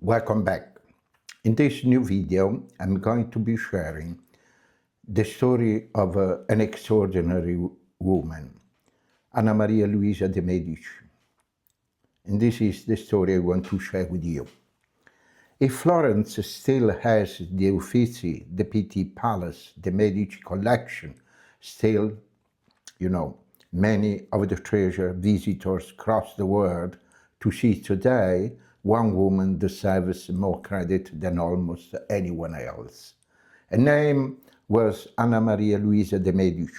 Welcome back. In this new video, I'm going to be sharing the story of an extraordinary woman, Anna Maria Luisa de' Medici. And this is the story I want to share with you. If Florence still has the Uffizi, the Pitti Palace, the Medici collection, still, many of the treasure visitors cross the world to see today, one woman deserves more credit than almost anyone else. Her name was Anna Maria Luisa de' Medici.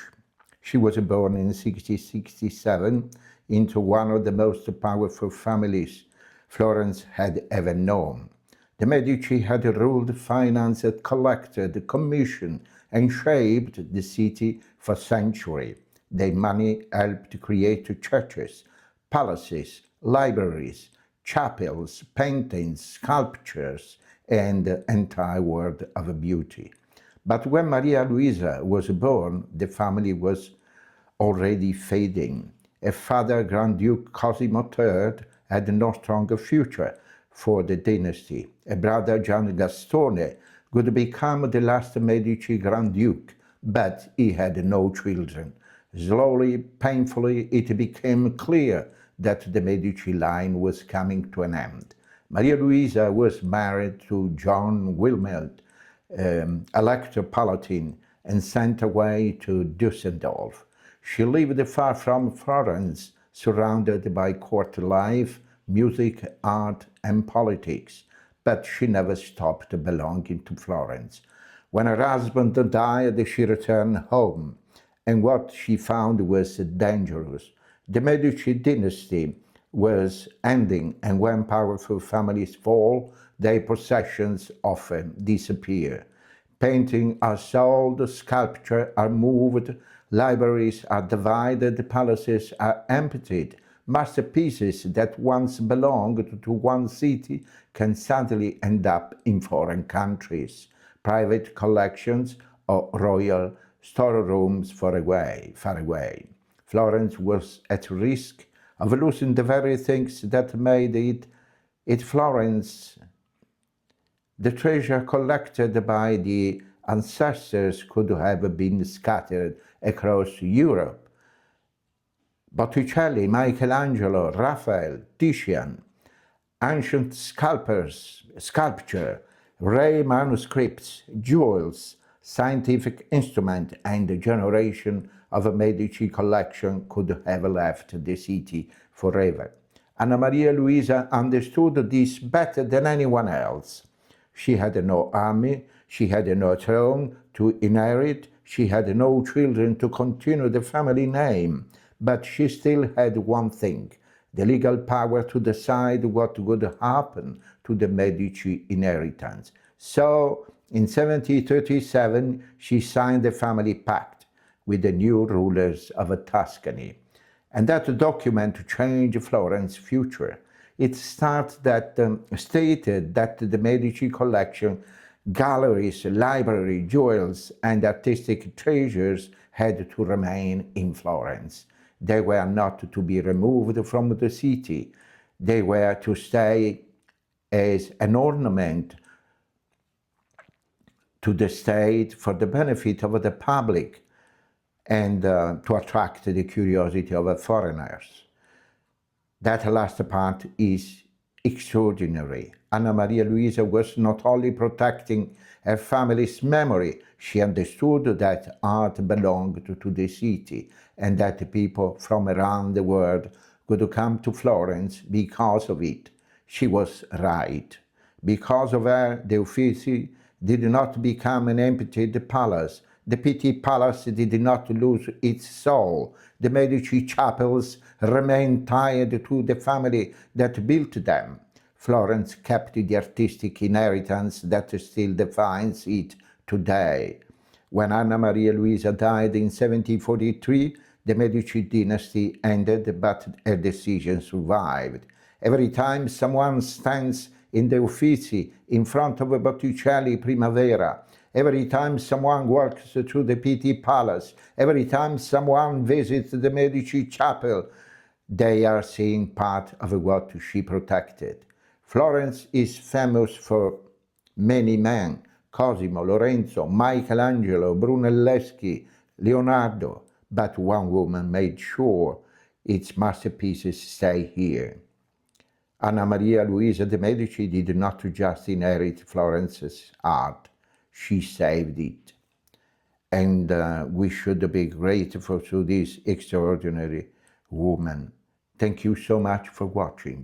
She was born in 1667 into one of the most powerful families Florence had ever known. The Medici had ruled, financed, collected, commissioned, and shaped the city for centuries. Their money helped create churches, palaces, libraries, chapels, paintings, sculptures, and the entire world of beauty. But when Maria Luisa was born, the family was already fading. Her father, Grand Duke Cosimo III, had no stronger future for the dynasty. A brother, Gian Gastone, would become the last Medici Grand Duke, but he had no children. Slowly, painfully, it became clear that the Medici line was coming to an end. Maria Luisa was married to John Wilmot, Elector Palatine, and sent away to Düsseldorf. She lived far from Florence, surrounded by court life, music, art, and politics, but she never stopped belonging to Florence. When her husband died, she returned home, and what she found was dangerous. The Medici dynasty was ending, and when powerful families fall, their possessions often disappear. Paintings are sold, sculptures are moved, libraries are divided, palaces are emptied. Masterpieces that once belonged to one city can suddenly end up in foreign countries. Private collections or royal storerooms far away. Florence was at risk of losing the very things that made it Florence. The treasure collected by the ancestors could have been scattered across Europe. Botticelli, Michelangelo, Raphael, Titian, ancient sculpture, rare manuscripts, jewels, scientific instruments, and a generation of a Medici collection could have left the city forever. Anna Maria Luisa understood this better than anyone else. She had no army, she had no throne to inherit, she had no children to continue the family name, but she still had one thing, the legal power to decide what would happen to the Medici inheritance. So, in 1737, she signed the family pact with the new rulers of Tuscany. And that document changed Florence's future. It stated that the Medici collection, galleries, library, jewels, and artistic treasures had to remain in Florence. They were not to be removed from the city. They were to stay as an ornament to the state for the benefit of the public and to attract the curiosity of foreigners. That last part is extraordinary. Anna Maria Luisa was not only protecting her family's memory, she understood that art belonged to the city and that people from around the world could come to Florence because of it. She was right. Because of her, the Uffizi did not become an empty palace. The Pitti Palace did not lose its soul. The Medici chapels remained tied to the family that built them. Florence kept the artistic inheritance that still defines it today. When Anna Maria Luisa died in 1743, the Medici dynasty ended, but her decision survived. Every time someone stands in the Uffizi in front of a Botticelli Primavera, every time someone walks through the Pitti Palace, every time someone visits the Medici chapel, they are seeing part of what she protected. Florence is famous for many men: Cosimo, Lorenzo, Michelangelo, Brunelleschi, Leonardo, but one woman made sure its masterpieces stay here. Anna Maria Luisa de' Medici did not just inherit Florence's art, she saved it. And we should be grateful to this extraordinary woman. Thank you so much for watching.